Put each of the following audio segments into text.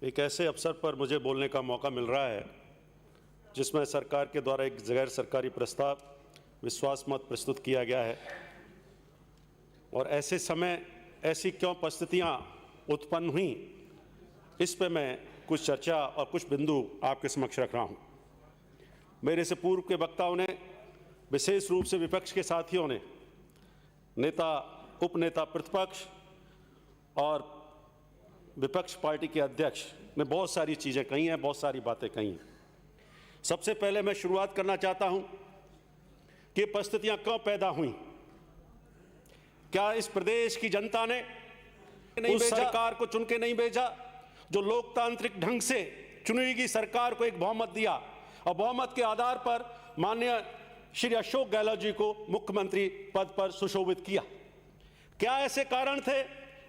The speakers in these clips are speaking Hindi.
एक ऐसे अवसर पर मुझे बोलने का मौका मिल रहा है जिसमें सरकार के द्वारा एक गैर सरकारी प्रस्ताव विश्वास मत प्रस्तुत किया गया है और ऐसे समय ऐसी क्यों परिस्थितियां उत्पन्न हुई, इस पे मैं कुछ चर्चा और कुछ बिंदु आपके समक्ष रख रहा हूं। मेरे से पूर्व के वक्ताओं ने, विशेष रूप से विपक्ष के साथियों ने, नेता, उपनेता प्रतिपक्ष और विपक्ष पार्टी के अध्यक्ष ने बहुत सारी चीज़ें कही हैं, बहुत सारी बातें कही हैं। सबसे पहले मैं शुरुआत करना चाहता हूं कि परिस्थितियां क्यों पैदा हुई। क्या इस प्रदेश की जनता ने उस सरकार को चुन के नहीं भेजा जो लोकतांत्रिक ढंग से चुनी गई सरकार को एक बहुमत दिया और बहुमत के आधार पर माननीय श्री अशोक गहलोत जी को मुख्यमंत्री पद पर सुशोभित किया? क्या ऐसे कारण थे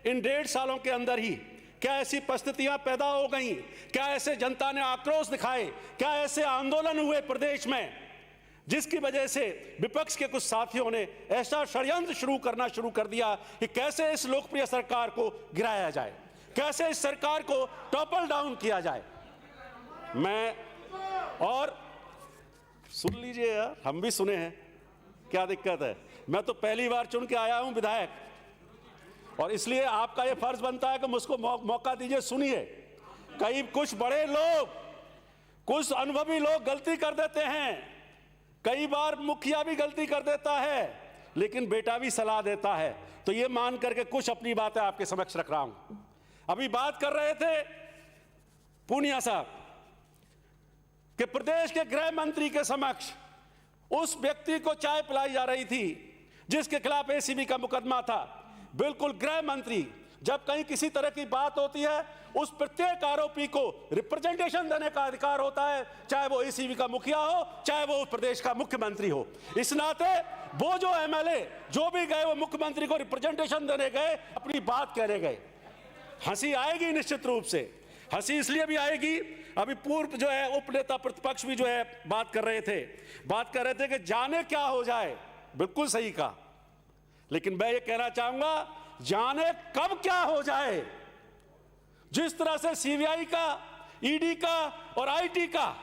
इन 1.5 सालों के अंदर ही? क्या ऐसी परिस्थितियां पैदा हो गईं? क्या ऐसे जनता ने आक्रोश दिखाए? क्या ऐसे आंदोलन हुए प्रदेश में जिसकी वजह से विपक्ष के कुछ साथियों ने ऐसा षड्यंत्र शुरू कर दिया कि कैसे इस लोकप्रिय सरकार को गिराया जाए, कैसे इस सरकार को टॉपल डाउन किया जाए? मैं और सुन लीजिए यार, हम भी सुने हैं, क्या दिक्कत है? मैं तो पहली बार चुन के आया हूं विधायक और इसलिए आपका यह फर्ज बनता है कि मुझको मौका दीजिए, सुनिए। कई कुछ बड़े लोग, कुछ अनुभवी लोग गलती कर देते हैं, कई बार मुखिया भी गलती कर देता है, लेकिन बेटा भी सलाह देता है। तो ये मान करके कुछ अपनी बातें आपके समक्ष रख रहा हूं। अभी बात कर रहे थे पूनिया साहब कि प्रदेश के गृह मंत्री के समक्ष उस व्यक्ति को चाय पिलाई जा रही थी जिसके खिलाफ एसीबी का मुकदमा था। बिल्कुल, गृह मंत्री जब कहीं किसी तरह की बात होती है, उस प्रत्येक आरोपी को रिप्रेजेंटेशन देने का अधिकार होता है, चाहे वो एसीबी का मुखिया हो, चाहे वो प्रदेश का मुख्यमंत्री हो। इस नाते वो जो एमएलए जो भी गए, वो मुख्यमंत्री को रिप्रेजेंटेशन देने गए, अपनी बात कहने गए। हंसी आएगी, निश्चित रूप से हंसी इसलिए भी आएगी। अभी पूर्व जो है उपनेता प्रतिपक्ष भी जो है बात कर रहे थे कि जाने क्या हो जाए। बिल्कुल सही कहा, लेकिन मैं ये कहना चाहूंगा, जाने कब क्या हो जाए। जिस तरह से सीबीआई का, ईडी का और आईटी का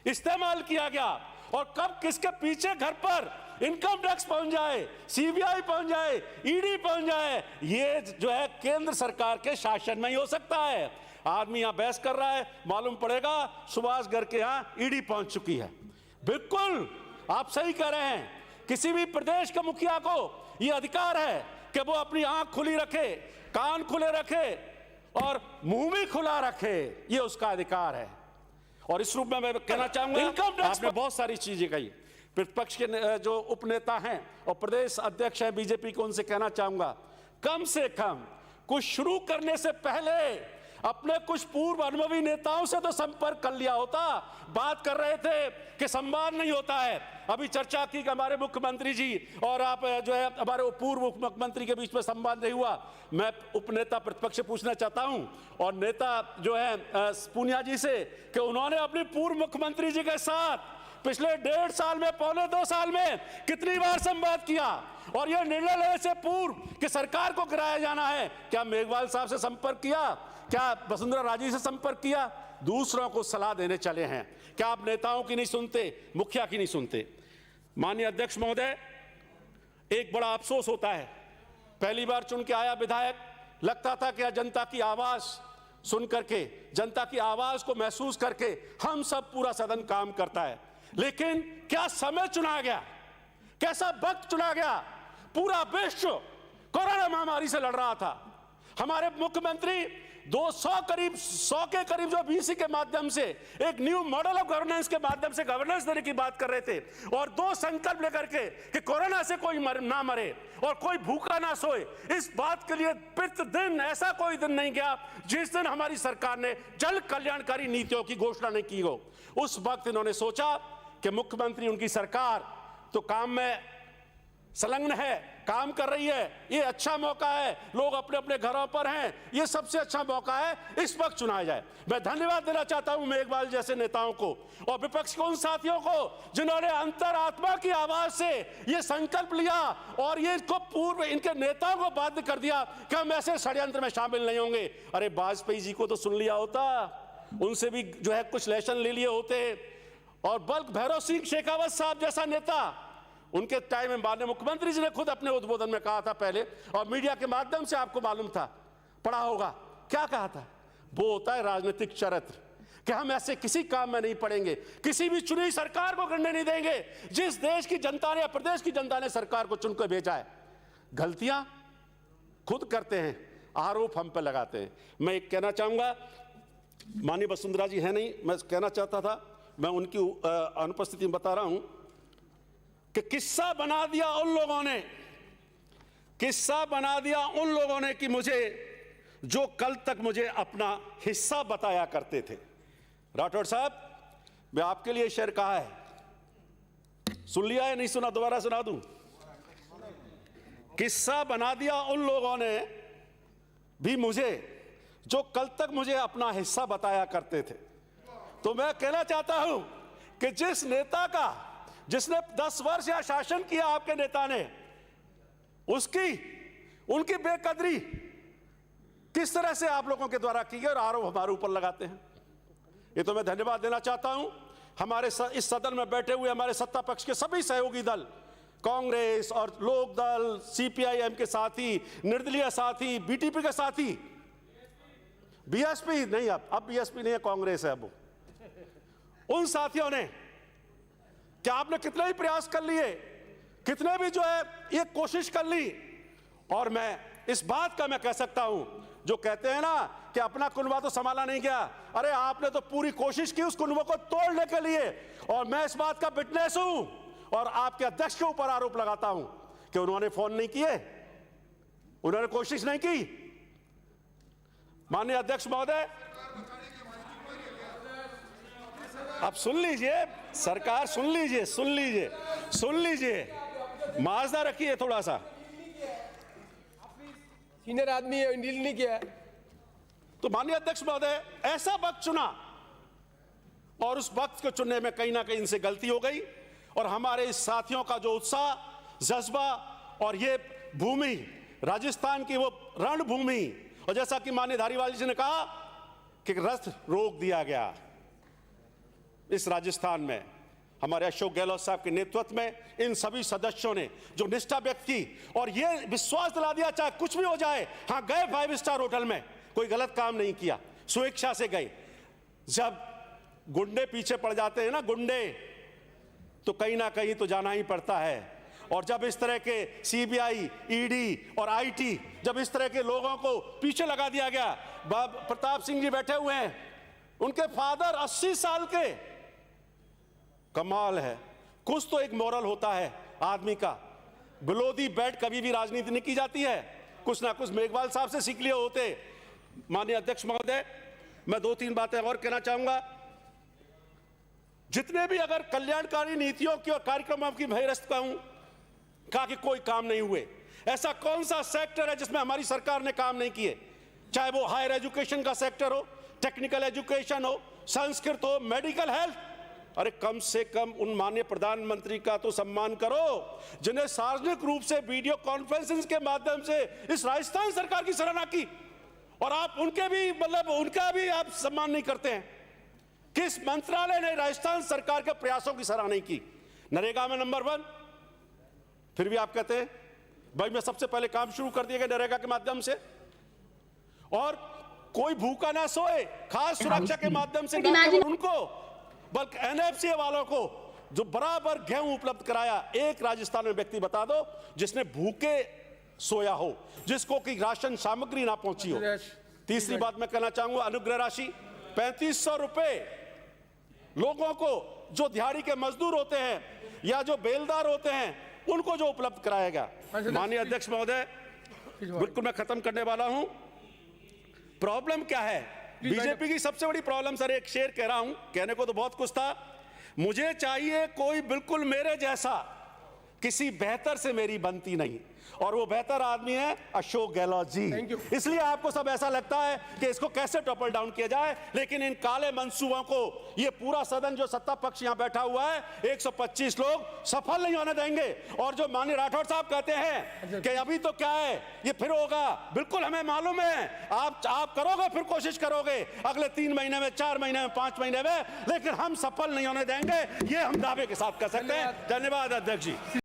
इस्तेमाल किया गया और कब किसके पीछे घर पर इनकम टैक्स पहुंच जाए, सीबीआई पहुंच जाए, ईडी पहुंच जाए, ये जो है केंद्र सरकार के शासन में ही हो सकता है। आदमी यहां बहस कर रहा है, मालूम पड़ेगा सुभाष गर्ग के यहां ईडी पहुंच चुकी है। बिल्कुल आप सही कह रहे हैं, किसी भी प्रदेश के मुखिया को यह अधिकार है कि वो अपनी आंख खुली रखे, कान खुले रखे और मुंह भी खुला रखे, ये उसका अधिकार है। और इस रूप में मैं कहना चाहूंगा, आपने बहुत सारी चीजें कही। प्रतिपक्ष के जो उपनेता हैं और प्रदेश अध्यक्ष हैं बीजेपी को, उनसे कहना चाहूंगा, कम से कम कुछ शुरू करने से पहले अपने कुछ पूर्व अनुभवी नेताओं से तो संपर्क कर लिया होता। बात कर रहे थे कि संवाद नहीं होता है। अभी चर्चा की कि हमारे मुख्यमंत्री जी और आप जो है हमारे पूर्व मुख्यमंत्री के बीच में संवाद नहीं हुआ। मैं उपनेता प्रतिपक्ष से पूछना चाहता हूं और नेता जो है पूनिया जी से कि उन्होंने अपने पूर्व मुख्यमंत्री जी के साथ पिछले 1.5 साल में, पौने 2 साल में कितनी बार संवाद किया? और यह निर्णय लेने से पूर्व कि सरकार को गिराया जाना है, क्या मेघवाल साहब से संपर्क किया? क्या वसुंधरा राजे से संपर्क किया? दूसरों को सलाह देने चले हैं। क्या आप नेताओं की नहीं सुनते, मुखिया की नहीं सुनते? माननीय अध्यक्ष महोदय, एक बड़ा अफसोस होता है, पहली बार चुन के आया विधायक, लगता था कि जनता की आवाज सुन करके, जनता की आवाज को महसूस करके हम सब पूरा सदन काम करता है। लेकिन क्या समय चुना गया, कैसा वक्त चुना गया। पूरा विश्व कोरोना महामारी से लड़ रहा था। हमारे मुख्यमंत्री 100 के करीब जो बीसी के माध्यम से एक न्यू मॉडल ऑफ गवर्नेंस के माध्यम से गवर्नेंस देने की बात कर रहे थे और 2 संकल्प लेकर के कि कोरोना से कोई ना मरे और कोई भूखा ना सोए। इस बात के लिए प्रतिदिन ऐसा कोई दिन नहीं गया जिस दिन हमारी सरकार ने जन कल्याणकारी नीतियों की घोषणा नहीं की हो। उस वक्त इन्होंने सोचा कि मुख्यमंत्री, उनकी सरकार तो काम में संलग्न है, काम कर रही है, ये अच्छा मौका है। लोग अपने अपने घरों पर हैं, ये सबसे अच्छा मौका है, इस वक्त चुनाया जाए। मैं धन्यवाद देना चाहता हूं मेघवाल जैसे नेताओं को और विपक्ष के उन साथियों को जिन्होंने अंतरात्मा की आवाज से ये संकल्प लिया और ये इनको पूर्व इनके नेताओं को बाध्य कर दिया कि हम ऐसे षड्यंत्र में शामिल नहीं होंगे। अरे वाजपेयी जी को तो सुन लिया होता, उनसे भी जो है कुछ लेसन ले लिए होते। और बल्कि भैरव सिंह शेखावत साहब जैसा नेता, उनके टाइम में माननीय मुख्यमंत्री जी ने खुद अपने उद्बोधन में कहा था पहले, और मीडिया के माध्यम से आपको मालूम था, पढ़ा होगा, क्या कहा था? वो होता है राजनीतिक चरित्र कि हम ऐसे किसी काम में नहीं पड़ेंगे, किसी भी चुनी सरकार को करने नहीं देंगे जिस देश की जनता ने या प्रदेश की जनता ने सरकार को चुनकर भेजा है। गलतियां खुद करते हैं, आरोप हम पर लगाते हैं। मैं एक कहना चाहूंगा, माननीय वसुंधरा जी है नहीं, मैं कहना चाहता था, मैं उनकी अनुपस्थिति में बता रहा हूं कि किस्सा बना दिया उन लोगों ने, किस्सा बना दिया उन लोगों ने कि मुझे, जो कल तक मुझे अपना हिस्सा बताया करते थे। राठौड़ साहब, मैं आपके लिए शेर कहा है, सुन लिया है, नहीं सुना? दोबारा सुना दूं? किस्सा बना दिया उन लोगों ने भी मुझे, जो कल तक मुझे अपना हिस्सा बताया करते थे। तो मैं कहना चाहता हूं कि जिस नेता का, जिसने 10 वर्ष या शासन किया आपके नेता ने, उनकी बेकदरी किस तरह से आप लोगों के द्वारा की गई और आरोप हमारे ऊपर लगाते हैं। ये तो मैं धन्यवाद देना चाहता हूं हमारे इस सदन में बैठे हुए हमारे सत्ता पक्ष के सभी सहयोगी दल, कांग्रेस और लोक दल, सीपीआईएम के साथी, निर्दलीय साथी, बीटीपी के साथी, बीएसपी नहीं, अब बीएसपी नहीं है, कांग्रेस है अब। उन साथियों ने, क्या आपने कितने ही प्रयास कर लिए, कितने भी जो है ये कोशिश कर ली, और मैं इस बात का मैं कह सकता हूं, जो कहते हैं ना कि अपना कुनबा तो संभाला नहीं गया, अरे आपने तो पूरी कोशिश की उस कुनबे को तोड़ने के लिए, और मैं इस बात का विटनेस हूं और आपके अध्यक्ष के ऊपर आरोप लगाता हूं कि उन्होंने फोन नहीं किए, उन्होंने कोशिश नहीं की। माननीय अध्यक्ष महोदय, अब सुन लीजिए, सरकार सुन लीजिए, सुन लीजिए, सुन लीजिए, माजदा रखिए थोड़ा सा। सीनियर आदमी है, डील नहीं किया। तो माननीय अध्यक्ष महोदय, ऐसा वक्त चुना और उस वक्त को चुनने में कहीं ना कहीं इनसे गलती हो गई, और हमारे इस साथियों का जो उत्साह, जज्बा और ये भूमि, राजस्थान की वो रणभूमि, और जैसा कि माननीय धारीवाल जी ने कहा कि रथ रोक दिया गया इस राजस्थान में, हमारे अशोक गहलोत साहब के नेतृत्व में इन सभी सदस्यों ने जो निष्ठा व्यक्त की और ये विश्वास दिला दिया चाहे कुछ भी हो जाए, हाँ गए 5 स्टार होटल में, कोई गलत काम नहीं किया, स्वेच्छा से गए। जब गुंडे पीछे पड़ जाते हैं ना, गुंडे, तो कहीं ना कहीं तो जाना ही पड़ता है। और जब इस तरह के सीबीआई, ईडी और आईटी, जब इस तरह के लोगों को पीछे लगा दिया गया, प्रताप सिंह जी बैठे हुए हैं, उनके फादर 80 साल के, कमाल है, कुछ तो एक मोरल होता है आदमी का। बिलो दी बेड कभी भी राजनीति नहीं की जाती है, कुछ ना कुछ मेघवाल साहब से सीख लिए होते। माननीय अध्यक्ष महोदय, मैं 2-3 बातें और कहना चाहूंगा। जितने भी अगर कल्याणकारी नीतियों की और कार्यक्रमों की बहिरस्त कहूं, कहा कि कोई काम नहीं हुए, ऐसा कौन सा सेक्टर है जिसमें हमारी सरकार ने काम नहीं किए? चाहे वो हायर एजुकेशन का सेक्टर हो, टेक्निकल एजुकेशन हो, संस्कृत हो, मेडिकल हेल्थ। अरे कम से कम उन माननीय प्रधानमंत्री का तो सम्मान करो जिन्हें सार्वजनिक रूप से वीडियो कॉन्फ्रेंसिंग के माध्यम से इस राजस्थान सरकार की सराहना की, और आप उनके भी मतलब उनका भी आप सम्मान नहीं करते हैं। किस मंत्रालय ने राजस्थान सरकार के प्रयासों की सराहना नहीं की? नरेगा में नंबर 1, फिर भी आप कहते हैं भाई मैं सबसे पहले काम शुरू कर दिए गए नरेगा के माध्यम से, और कोई भूखा ना सोए, खास सुरक्षा के माध्यम से उनको, बल्कि एनएफसी वालों को जो बराबर गेहूं उपलब्ध कराया। एक राजस्थान में व्यक्ति बता दो जिसने भूखे सोया हो, जिसको कि राशन सामग्री ना पहुंची हो। तीसरी बात मैं कहना चाहूंगा, अनुग्रह राशि 3500 रुपए लोगों को जो दिहाड़ी के मजदूर होते हैं या जो बेलदार होते हैं उनको जो उपलब्ध कराया गया। माननीय अध्यक्ष महोदय, बिल्कुल मैं खत्म करने वाला हूं। प्रॉब्लम क्या है? बीजेपी की सबसे बड़ी प्रॉब्लम, सर एक शेर कह रहा हूं, कहने को तो बहुत कुछ था, मुझे चाहिए कोई बिल्कुल मेरे जैसा किसी बेहतर से मेरी बनती नहीं, और वो बेहतर आदमी है अशोक गहलोत जी। Thank you. इसलिए आपको सब ऐसा लगता है कि इसको कैसे टॉपल डाउन किया जाए, लेकिन इन काले मंसूबों को ये पूरा सदन जो सत्ता पक्ष यहां बैठा हुआ है 125 लोग सफल नहीं होने देंगे। और जो माननीय राठौड़ साहब कहते हैं कि अभी तो क्या है, ये फिर होगा, बिल्कुल हमें मालूम है, आप करोगे, फिर कोशिश करोगे अगले 3 महीने में, 4 महीने में, 5 महीने में, लेकिन हम सफल नहीं होने देंगे, ये हम दावे के साथ कह सकते हैं। धन्यवाद अध्यक्ष जी।